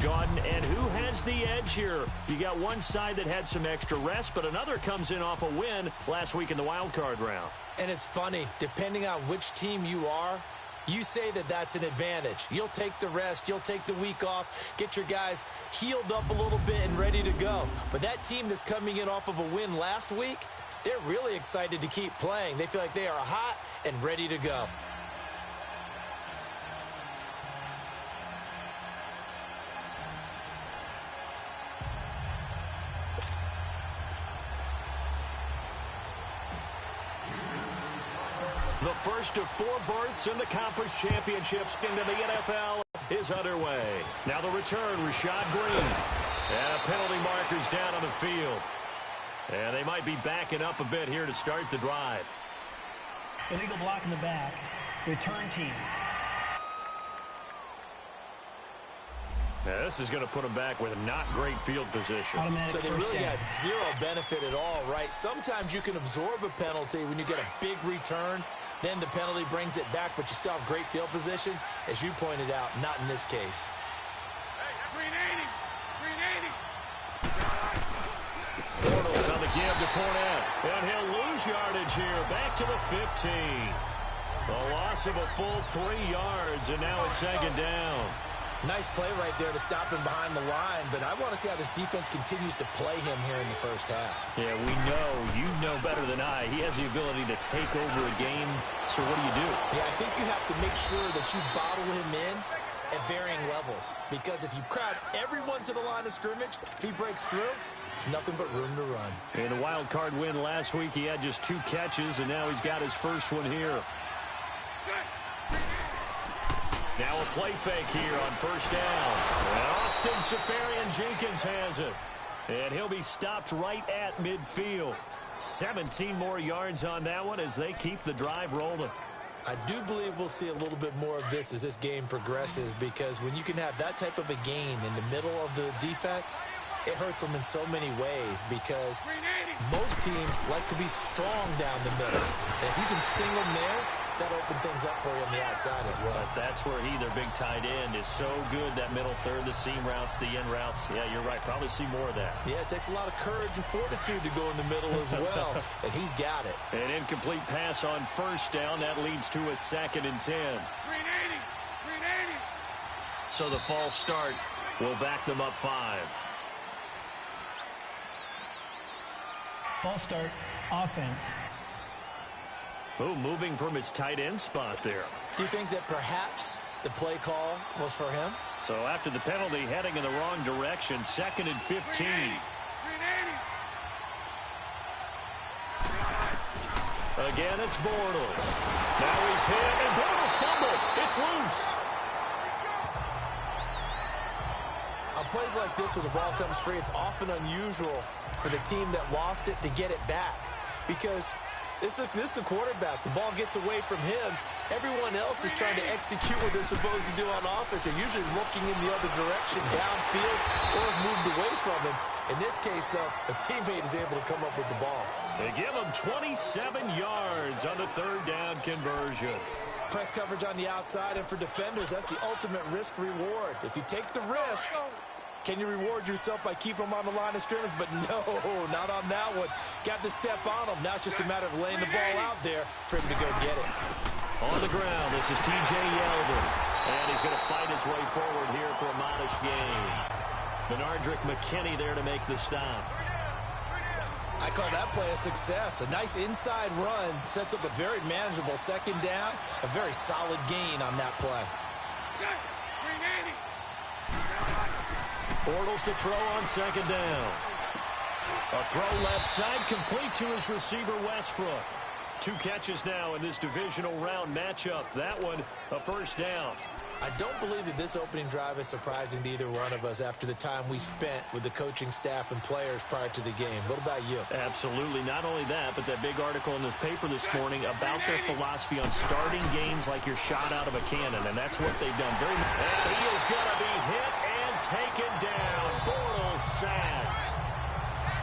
Gordon, and who has the edge here? You got one side that had some extra rest, but another comes in off a win last week in the wild card round. And it's funny, depending on which team you are, you say that that's an advantage. You'll take the rest, you'll take the week off, get your guys healed up a little bit and ready to go. But that team that's coming in off of a win last week, they're really excited to keep playing. They feel like they are hot and ready to go. The first of 4 berths in the conference championships into the NFL is underway. Now the return, Rashad Green. And penalty markers down on the field. And they might be backing up a bit here to start the drive. Illegal block in the back. Return team. Now, this is going to put them back with a not great field position. Automatic so they first really down. got zero benefit at all, right? Sometimes you can absorb a penalty when you get a big return. Then the penalty brings it back, but you still have great field position. As you pointed out, not in this case. Hey, 380. Bortles on the give to Fournette. And he'll lose yardage here. Back to the 15. A loss of a full 3 yards, and now it's second down. Nice play right there to stop him behind the line, but I want to see how this defense continues to play him here in the first half. Yeah, we know. You know better than I. He has the ability to take over a game. So what do you do? Yeah, I think you have to make sure that you bottle him in at varying levels, because if you crowd everyone to the line of scrimmage, if he breaks through, there's nothing but room to run. In a wild card win last week, he had just 2 catches, and now he's got his first one here. Now a play fake here on first down. And Austin Seferian-Jenkins has it. And he'll be stopped right at midfield. 17 more yards on that one as they keep the drive rolling. I do believe we'll see a little bit more of this as this game progresses, because when you can have that type of a gain in the middle of the defense, it hurts them in so many ways, because most teams like to be strong down the middle. And if you can sting them there, that opens things up for you on the outside as well. But that's where he, their big tight end, is so good, that middle third, the seam routes, the in routes. Yeah, you're right. Probably see more of that. Yeah, it takes a lot of courage and fortitude to go in the middle as well, and he's got it. An incomplete pass on first down. That leads to a 2nd and 10. 380. So the false start will back them up 5. False start, offense. Oh, moving from his tight end spot there. Do you think that perhaps the play call was for him? So after the penalty, heading in the wrong direction, 2nd and 15. 380. Again, it's Bortles. Now he's hit, and Bortles fumbled. It's loose. On plays like this where the ball comes free, it's often unusual for the team that lost it to get it back, because this is the quarterback. The ball gets away from him. Everyone else is trying to execute what they're supposed to do on offense. They're usually looking in the other direction, downfield, or have moved away from him. In this case, though, a teammate is able to come up with the ball. They give him 27 yards on the 3rd down conversion. Press coverage on the outside, and for defenders, that's the ultimate risk-reward. If you take the risk, can you reward yourself by keeping them on the line of scrimmage? But no, not on that one. Got to step on them. Now it's just a matter of laying the ball out there for him to go get it. On the ground, this is T.J. Yeldon. And he's going to fight his way forward here for a modest gain. Benardrick McKinney there to make the stop. I call that play a success. A nice inside run sets up a very manageable 2nd down. A very solid gain on that play. 380. Bortles to throw on 2nd down. A throw left side, complete to his receiver, Westbrook. 2 catches now in this divisional round matchup. That one, a first down. I don't believe that this opening drive is surprising to either one of us after the time we spent with the coaching staff and players prior to the game. What about you? Absolutely. Not only that, but that big article in the paper this morning about their philosophy on starting games like you're shot out of a cannon, and that's what they've done. And he is going to be hit and taken down. Bortles sacked.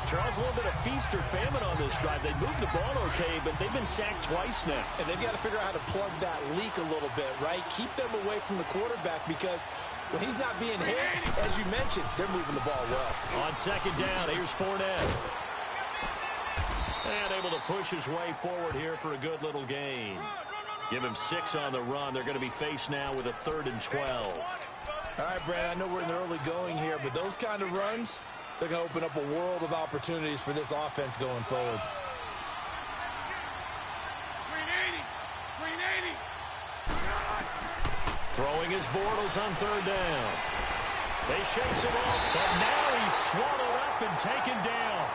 Charles, a little bit of feast or famine on this drive. They moved the ball okay, but they've been sacked twice now. And they've got to figure out how to plug that leak a little bit, right? Keep them away from the quarterback, because When he's not being hit, as you mentioned, they're moving the ball well. On second down, here's Fournette. And able to push his way forward here for a good little gain. Give him 6 on the run. They're going to be faced now with a 3rd and 12. All right, Brad, I know we're in the early going here, but those kind of runs, they're going to open up a world of opportunities for this offense going forward. Throwing his Bortles on 3rd down. They shakes him off, but now he's swallowed up and taken down.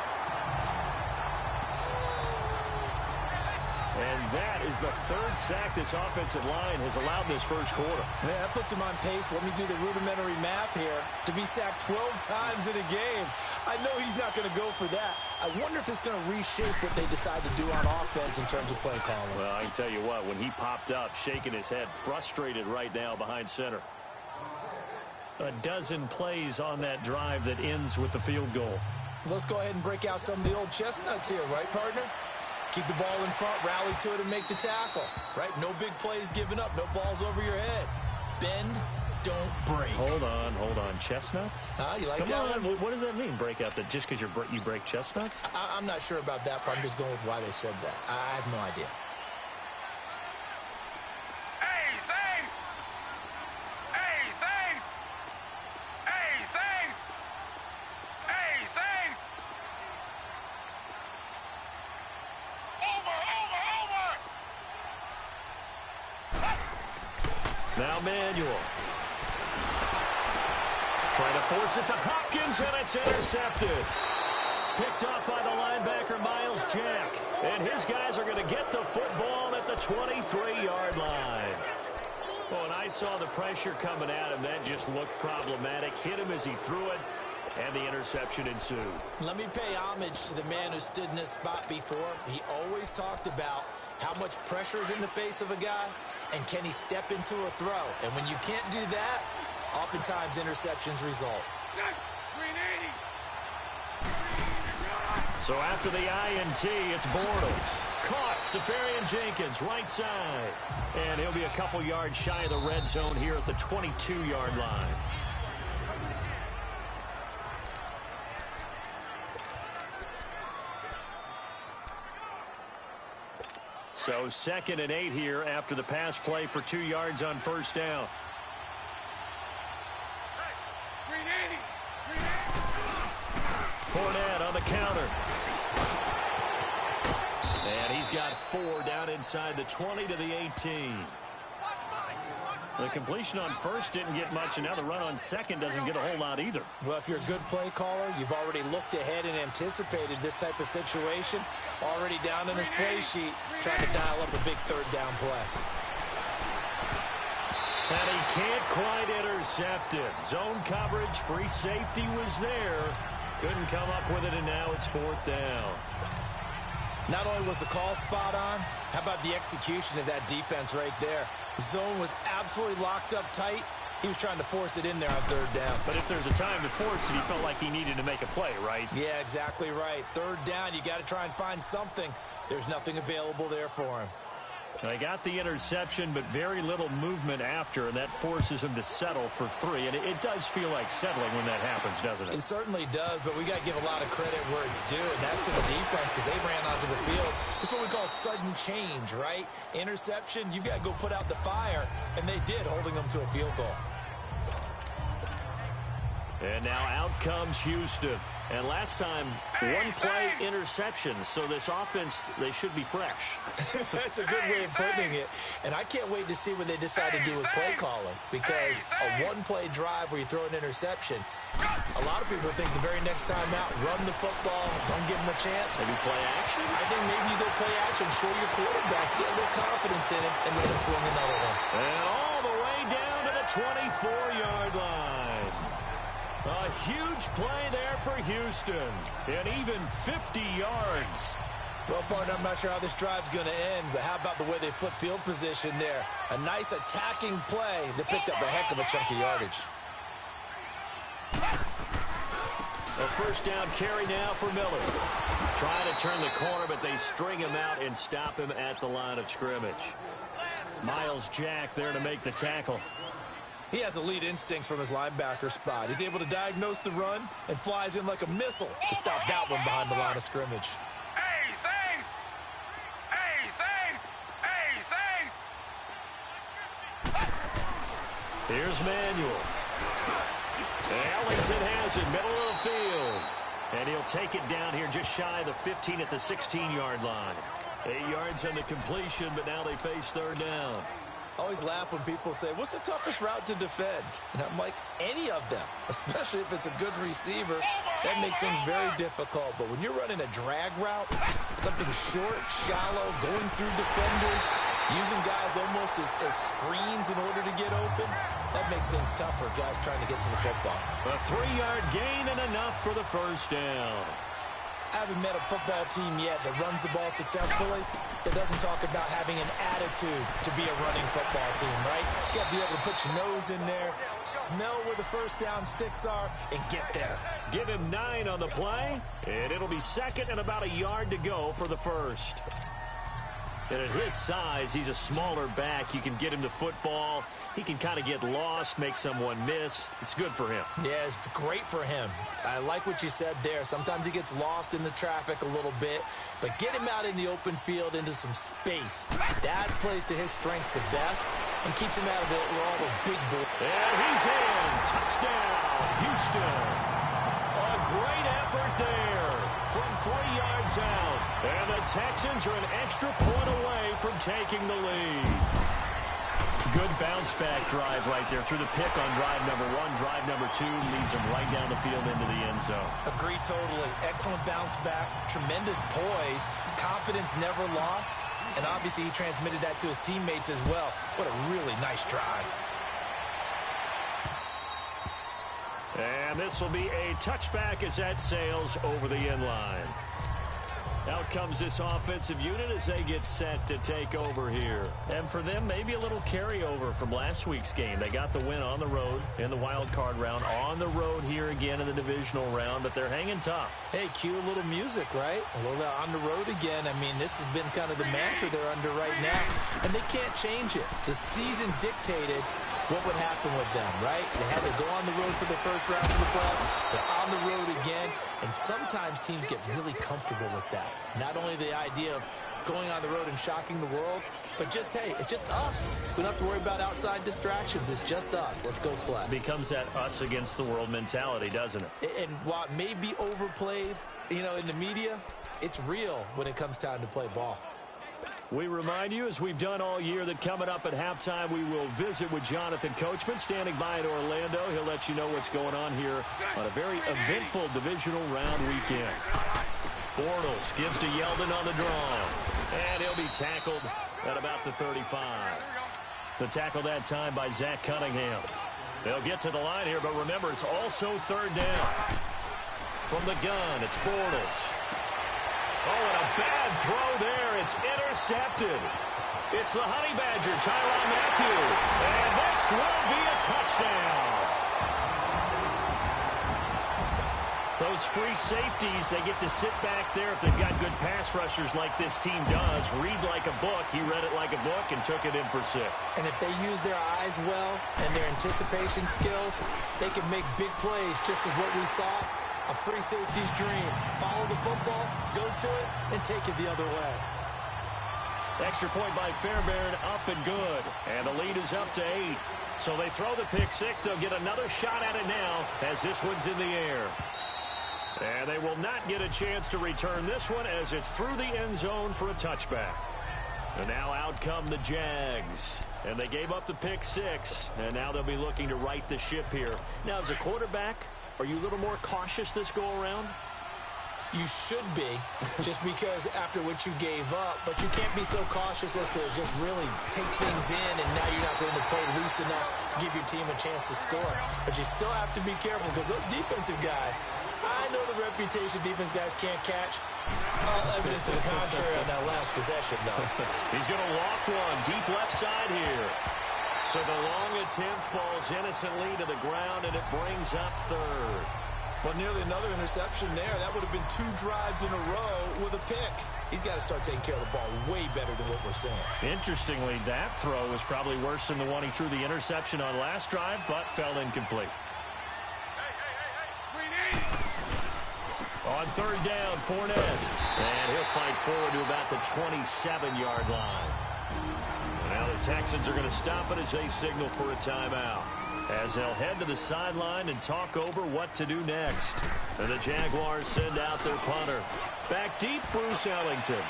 And that is the 3rd sack this offensive line has allowed this first quarter. Man, that puts him on pace. Let me do the rudimentary math here. To be sacked 12 times in a game. I know he's not going to go for that. I wonder if it's going to reshape what they decide to do on offense in terms of play calling. Well, I can tell you what, when he popped up, shaking his head, frustrated right now behind center. A dozen plays on that drive that ends with the field goal. Let's go ahead and break out some of the old chestnuts here, right, partner? Keep the ball in front, rally to it, and make the tackle. Right? No big plays given up. No balls over your head. Bend, don't break. Hold on. Chestnuts? You like Come that on. one? What does that mean, break out? That just because you break chestnuts? I'm not sure about that, but I'm just going with why they said that. I have no idea. Now Manuel. Trying to force it to Hopkins, and it's intercepted. Picked off by the linebacker, Miles Jack. And his guys are going to get the football at the 23-yard line. Well, and I saw the pressure coming at him. That just looked problematic. Hit him as he threw it, and the interception ensued. Let me pay homage to the man who stood in this spot before. He always talked about how much pressure is in the face of a guy, and can he step into a throw? And when you can't do that, oftentimes interceptions result. So after the INT, it's Bortles. Caught, Safarian Jenkins, right side. And he'll be a couple yards shy of the red zone here at the 22-yard line. So 2nd and 8 here after the pass play for 2 yards on first down. Fournette on the counter. And he's got 4 down inside the 20 to the 18. The completion on first didn't get much, and now the run on second doesn't get a whole lot either. Well, if you're a good play caller, you've already looked ahead and anticipated this type of situation. Already down in his play sheet, trying to dial up a big 3rd down play. And he can't quite intercept it. Zone coverage, free safety was there. Couldn't come up with it, and now it's 4th down. Not only was the call spot on, how about the execution of that defense right there? Zone was absolutely locked up tight. He was trying to force it in there on 3rd down. But if there's a time to force it, he felt like he needed to make a play, right? Yeah, exactly right. 3rd down, you got to try and find something. There's nothing available there for him. They got the interception, but very little movement after, and that forces him to settle for 3. And it does feel like settling when that happens, doesn't it? It certainly does, but we got to give a lot of credit where it's due, and that's to the defense because they ran onto the field. This is what we call sudden change, right? Interception, you got to go put out the fire, and they did, holding them to a field goal. And now out comes Houston. And last time, 1 play interception. So this offense, they should be fresh. That's a good way of putting it. And I can't wait to see what they decide to do with play calling. Because a 1-play drive where you throw an interception, a lot of people think the very next time out, run the football, don't give them a chance. Maybe play action? I think maybe you go play action, show your quarterback, get a little confidence in him, and let him fling another one. And all the way down to the 24-yard line. A huge play there for Houston. And even 50 yards. Well, partner, I'm not sure how this drive's going to end, but how about the way they flip field position there? A nice attacking play that picked up a heck of a chunk of yardage. A first down carry now for Miller. Trying to turn the corner, but they string him out and stop him at the line of scrimmage. Miles Jack there to make the tackle. He has elite instincts from his linebacker spot. He's able to diagnose the run and flies in like a missile to stop that one behind the line of scrimmage. Hey, safe! Hey, safe! Hey, safe! Here's Manuel. Ellington has it, middle of the field. And he'll take it down here just shy of the 15 at the 16-yard line. 8 yards on the completion, but now they face third down. I always laugh when people say, what's the toughest route to defend? And I'm like, any of them, especially if it's a good receiver. That makes things very difficult. But when you're running a drag route, something short, shallow, going through defenders, using guys almost as screens in order to get open, that makes things tough for guys trying to get to the football. A 3-yard gain and enough for the first down. I haven't met a football team yet that runs the ball successfully that doesn't talk about having an attitude to be a running football team, right? You got to be able to put your nose in there, smell where the first down sticks are, and get there. Give him 9 on the play, and it'll be second and about a yard to go for the first. And at his size, he's a smaller back. You can get him to football. He can kind of get lost, make someone miss. It's good for him. Yeah, it's great for him. I like what you said there. Sometimes he gets lost in the traffic a little bit, but get him out in the open field into some space. That plays to his strengths the best and keeps him out of it with all the big boys. And he's in. Touchdown, Houston. A great effort there from 3 yards out. And the Texans are an extra point away from taking the lead. Good bounce-back drive right there through the pick on drive number 1. Drive number 2 leads him right down the field into the end zone. Agree totally. Excellent bounce back, tremendous poise, confidence never lost, and obviously he transmitted that to his teammates as well. What a really nice drive. And this will be a touchback as that sails over the end line. Out comes this offensive unit as they get set to take over here. And for them, maybe a little carryover from last week's game. They got the win on the road in the wild card round, on the road here again in the divisional round, but they're hanging tough. Hey, cue a little music, right? A little on the road again. I mean, this has been kind of the mantra they're under right now, and they can't change it. The season dictated what would happen with them, right? They had to go on the road for the first round of the playoffs. They're on the road again, and sometimes teams get really comfortable with that. Not only the idea of going on the road and shocking the world, but just, hey, it's just us. We don't have to worry about outside distractions. It's just us. Let's go play. Becomes that us against the world mentality, doesn't it? And while it may be overplayed, in the media, it's real when it comes time to play ball. We remind you, as we've done all year, that coming up at halftime, we will visit with Jonathan Coachman, standing by in Orlando. He'll let you know what's going on here on a very eventful divisional round weekend. Bortles gives to Yeldon on the draw, and he'll be tackled at about the 35. The tackle that time by Zach Cunningham. They'll get to the line here, but remember, it's also third down. From the gun, it's Bortles. Oh, and a bad throw there. It's intercepted. It's the Honey Badger, Tyrann Mathieu. And this will be a touchdown. Those free safeties, they get to sit back there if they've got good pass rushers like this team does. Read like a book. He read it like a book and took it in for 6. And if they use their eyes well and their anticipation skills, they can make big plays, just as what we saw. A free safety's dream. Follow the football, go to it, and take it the other way. Extra point by Fairbairn, up and good. And the lead is up to 8. So they throw the pick 6. They'll get another shot at it now as this one's in the air. And they will not get a chance to return this one as it's through the end zone for a touchback. And now out come the Jags. And they gave up the pick 6. And now they'll be looking to right the ship here. Now, as a quarterback, are you a little more cautious this go-around? You should be, just because after what you gave up, but you can't be so cautious as to just really take things in, and now you're not going to play loose enough to give your team a chance to score. But you still have to be careful, because those defensive guys, I know the reputation defense guys can't catch. All evidence to the contrary on that last possession, though. He's going to loft one, deep left side here. So the long attempt falls innocently to the ground, and it brings up third. Well, nearly another interception there. That would have been 2 drives in a row with a pick. He's got to start taking care of the ball way better than what we're saying. Interestingly, that throw was probably worse than the one he threw the interception on last drive, but fell incomplete. On third down, Fournette. And he'll fight forward to about the 27-yard line. Now the Texans are going to stop it as they signal for a timeout, as they'll head to the sideline and talk over what to do next. And the Jaguars send out their punter. Back deep, Bruce Ellington.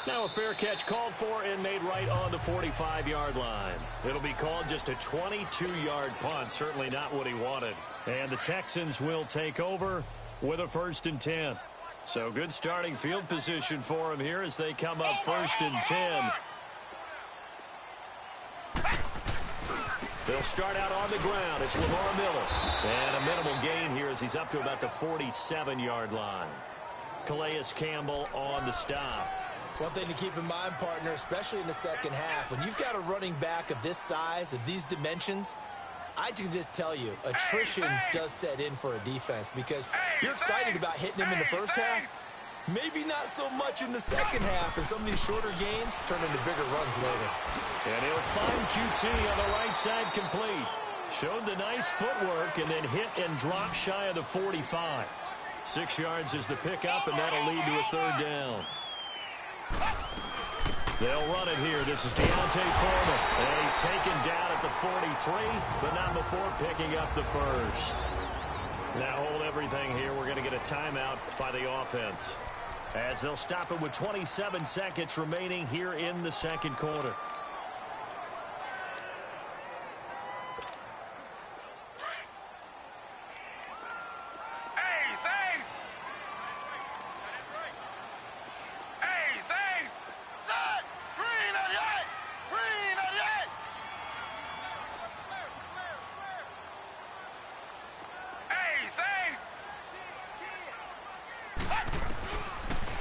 Now a fair catch called for and made right on the 45-yard line. It'll be called just a 22-yard punt, certainly not what he wanted. And the Texans will take over with a 1st and 10. So good starting field position for him here as they come up 1st and 10. They'll start out on the ground. It's Lamar Miller. And a minimal gain here as he's up to about the 47-yard line. Calais Campbell on the stop. One thing to keep in mind, partner, especially in the second half, when you've got a running back of this size, of these dimensions, I can just tell you, attrition does set in for a defense because you're excited about hitting him in the first half. Maybe not so much in the second half, and some of these shorter gains turn into bigger runs later. And he'll find QT on the right side complete. Showed the nice footwork and then hit and drop shy of the 45. 6 yards is the pickup, and that'll lead to a 3rd down. They'll run it here. This is Deontay Foreman. And he's taken down at the 43, but not before picking up the first. Now hold everything here. We're going to get a timeout by the offense, as they'll stop it with 27 seconds remaining here in the second quarter.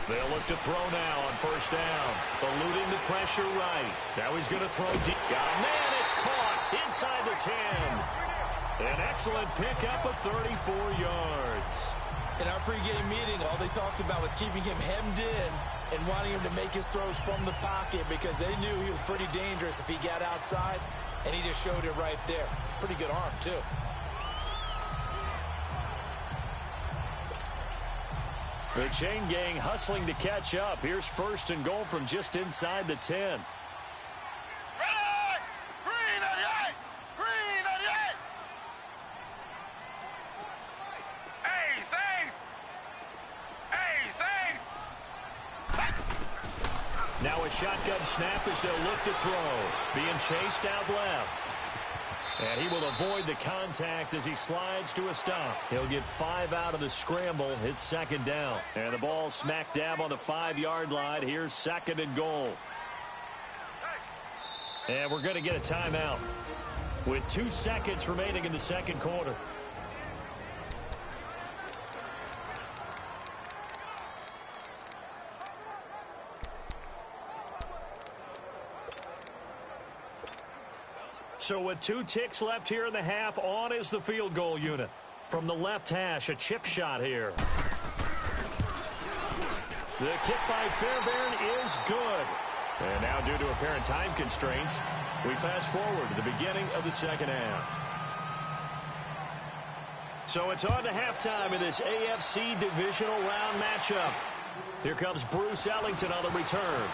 They'll look to throw now on 1st down. Eluding the pressure right. Now he's going to throw deep. Got a man. It's caught inside the 10. An excellent pickup of 34 yards. In our pregame meeting, all they talked about was keeping him hemmed in and wanting him to make his throws from the pocket because they knew he was pretty dangerous if he got outside, and he just showed it right there. Pretty good arm, too. The chain gang hustling to catch up. Here's 1st and goal from just inside the 10. Now a shotgun snap as they'll look to throw. Being chased out left. And he will avoid the contact as he slides to a stop. He'll get 5 out of the scramble. It's 2nd down. And the ball smack dab on the 5-yard line. Here's 2nd and goal. And we're going to get a timeout with 2 seconds remaining in the second quarter. So with 2 ticks left here in the half, on is the field goal unit. From the left hash, a chip shot here. The kick by Fairbairn is good. And now due to apparent time constraints, we fast forward to the beginning of the second half. So it's on to halftime in this AFC divisional round matchup. Here comes Bruce Ellington on the return.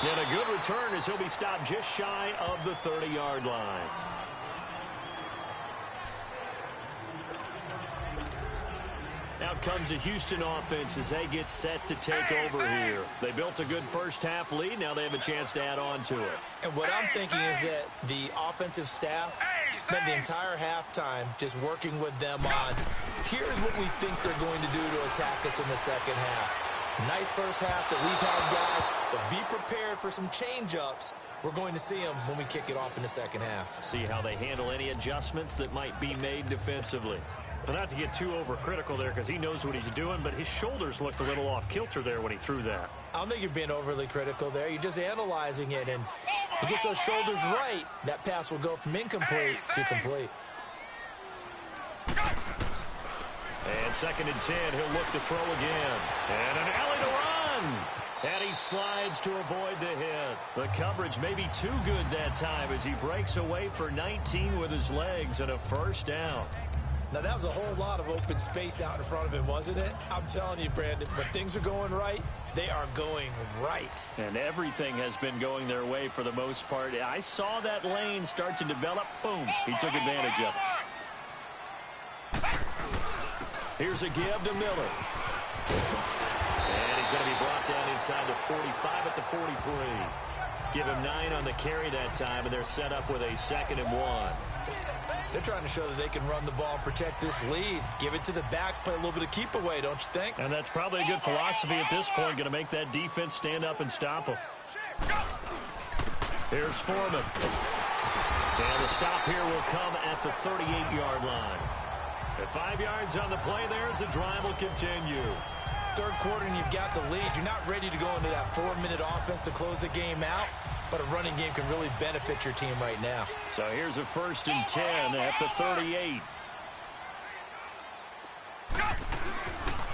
And a good return as he'll be stopped just shy of the 30-yard line. Out comes the Houston offense as they get set to take over here. They built a good first half lead. Now they have a chance to add on to it. And what I'm thinking is that the offensive staff spent the entire halftime just working with them on, here's what we think they're going to do to attack us in the second half. Nice first half that we've had, guys, but be prepared for some change-ups. We're going to see them when we kick it off in the second half. See how they handle any adjustments that might be made defensively. But not to get too overcritical there because he knows what he's doing, but his shoulders looked a little off kilter there when he threw that. I don't think you're being overly critical there. You're just analyzing it, and he gets those shoulders right. That pass will go from incomplete to complete. And 2nd and 10, he'll look to throw again. And an alley to run. And he slides to avoid the hit. The coverage may be too good that time as he breaks away for 19 with his legs and a first down. Now, that was a whole lot of open space out in front of him, wasn't it? I'm telling you, Brandon, when things are going right, they are going right. And everything has been going their way for the most part. I saw that lane start to develop. Boom. He took advantage of it. Here's a give to Miller. And he's going to be brought down inside the 45 at the 43. Give him 9 on the carry that time, and they're set up with a 2nd and 1. They're trying to show that they can run the ball and protect this lead. Give it to the backs, play a little bit of keep away, don't you think? And that's probably a good philosophy at this point, going to make that defense stand up and stop them. Here's Foreman. And the stop here will come at the 38-yard line. At 5 yards on the play there, as the drive will continue. Third quarter and you've got the lead. You're not ready to go into that 4-minute offense to close the game out, but a running game can really benefit your team right now. So here's a 1st and 10 at the 38.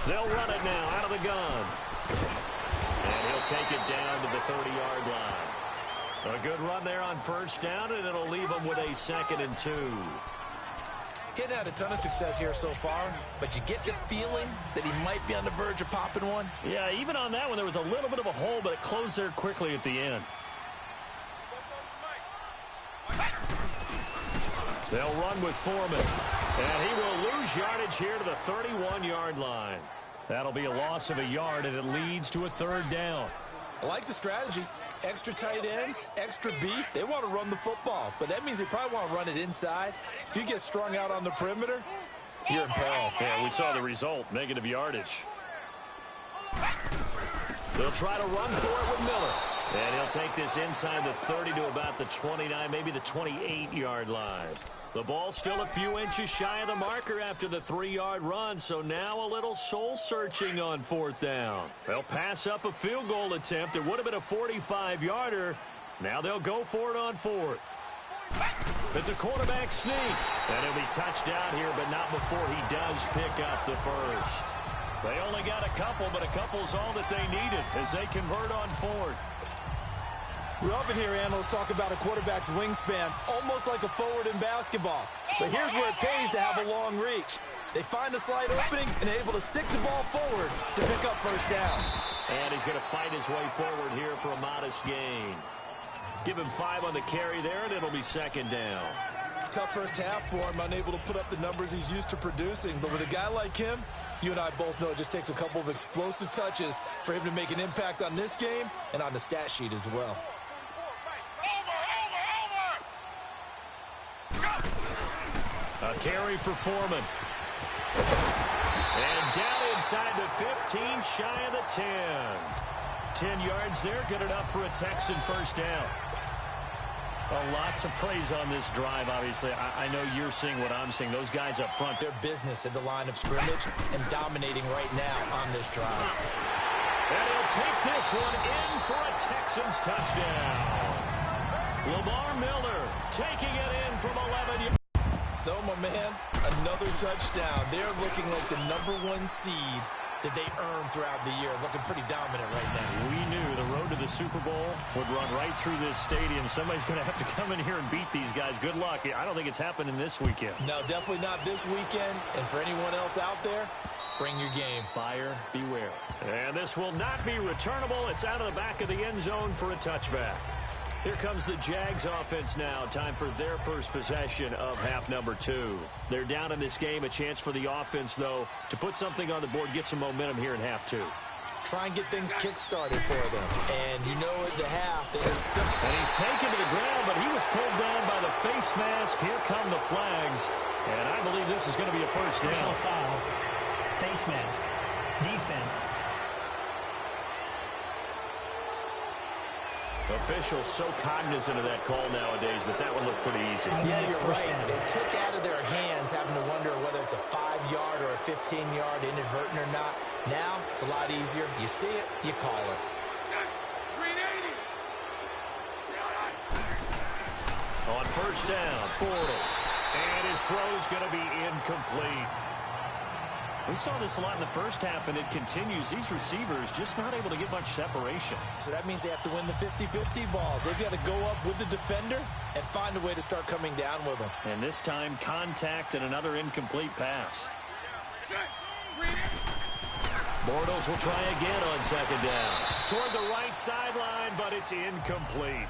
They'll run it now out of the gun. And he'll take it down to the 30-yard line. A good run there on 1st down, and it'll leave them with a 2nd and 2. Getting had a ton of success here so far, but you get the feeling that he might be on the verge of popping one. Yeah, even on that one, there was a little bit of a hole, but it closed there quickly at the end. They'll run with Foreman, and he will lose yardage here to the 31-yard line. That'll be a loss of a yard, and it leads to a 3rd down. I like the strategy. Extra tight ends, extra beef. They want to run the football, but that means they probably want to run it inside. If you get strung out on the perimeter, you're in peril. Yeah, we saw the result, negative yardage. They'll try to run for it with Miller. And he'll take this inside the 30 to about the 29, maybe the 28-yard line. The ball still a few inches shy of the marker after the 3-yard run, so now a little soul-searching on 4th down. They'll pass up a field goal attempt. It would have been a 45-yarder. Now they'll go for it on 4th. It's a quarterback sneak. And he'll be touched out here, but not before he does pick up the first. They only got a couple, but a couple's all that they needed as they convert on 4th. We often hear analysts talk about a quarterback's wingspan, almost like a forward in basketball. But here's where it pays to have a long reach. They find a slight opening and able to stick the ball forward to pick up 1st downs. And he's going to fight his way forward here for a modest gain. Give him 5 on the carry there, and it'll be 2nd down. Tough first half for him, unable to put up the numbers he's used to producing. But with a guy like him, you and I both know it just takes a couple of explosive touches for him to make an impact on this game and on the stat sheet as well. A carry for Foreman. And down inside the 15, shy of the 10. 10 yards there, good enough for a Texan 1st down. A lot to praise on this drive, obviously. I know you're seeing what I'm seeing. Those guys up front, their business at the line of scrimmage and dominating right now on this drive. And he'll take this one in for a Texans touchdown. Lamar Miller taking it in from 11 yards. So, my man, another touchdown. They're looking like the #1 seed that they earned throughout the year. Looking pretty dominant right now. We knew the road to the Super Bowl would run right through this stadium. Somebody's going to have to come in here and beat these guys. Good luck. I don't think it's happening this weekend. No, definitely not this weekend. And for anyone else out there, bring your game. Buyer beware. And this will not be returnable. It's out of the back of the end zone for a touchback. Here comes the Jags offense now. Time for their first possession of half number 2. They're down in this game. A chance for the offense, though, to put something on the board, get some momentum here in half 2. Try and get things kick-started for them. And you know at the half, they just stuck. And he's taken to the ground, but he was pulled down by the face mask. Here come the flags. And I believe this is going to be a 1st down. Personal foul. Face mask. Defense. Officials so cognizant of that call nowadays, but that one looked pretty easy. Yeah, you're right. They took out of their hands having to wonder whether it's a 5-yard or a 15-yard inadvertent or not. Now, it's a lot easier. You see it, you call it. On 1st down, Bortles. And his throw's going to be incomplete. We saw this a lot in the first half, and it continues. These receivers just not able to get much separation. So that means they have to win the 50-50 balls. They've got to go up with the defender and find a way to start coming down with them. And this time, contact and another incomplete pass. Bortles will try again on second down. Toward the right sideline, but it's incomplete.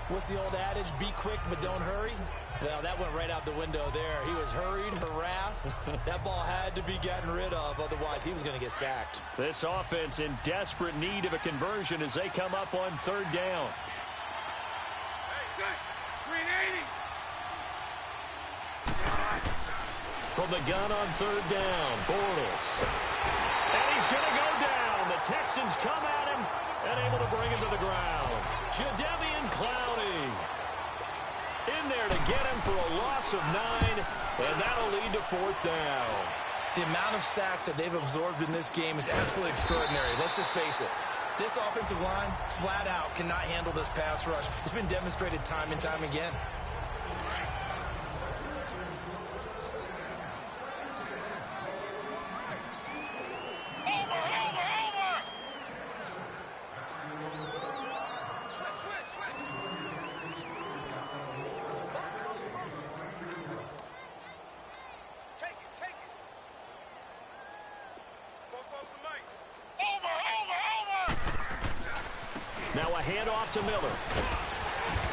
What's the old adage? Be quick, but don't hurry. Well, that went right out the window there. He was hurried, harassed. That ball had to be gotten rid of, otherwise he was going to get sacked. This offense in desperate need of a conversion as they come up on third down. From the gun on third down, Bortles. And he's going to go down. The Texans come at him and able to bring him to the ground. Jadeveon Clowney in there to get him for a loss of 9, and that'll lead to fourth down. The amount of sacks that they've absorbed in this game is absolutely extraordinary. Let's just face it. This offensive line, flat out, cannot handle this pass rush. It's been demonstrated time and time again. Now a handoff to Miller.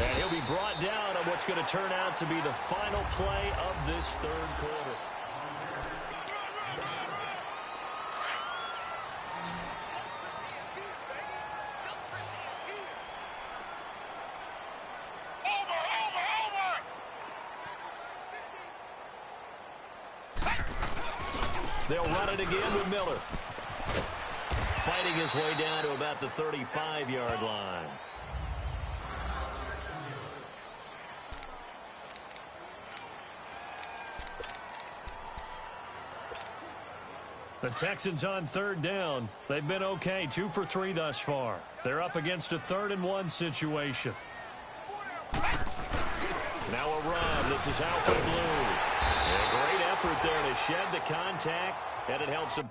And he'll be brought down on what's going to turn out to be the final play of this third quarter. They'll run it again with Miller. Fighting his way down to about the 35-yard line. The Texans on third down. They've been okay, 2 for 3 thus far. They're up against a 3rd-and-1 situation. Now a run. This is Alfred Blue. And a great effort there to shed the contact, and it helps him.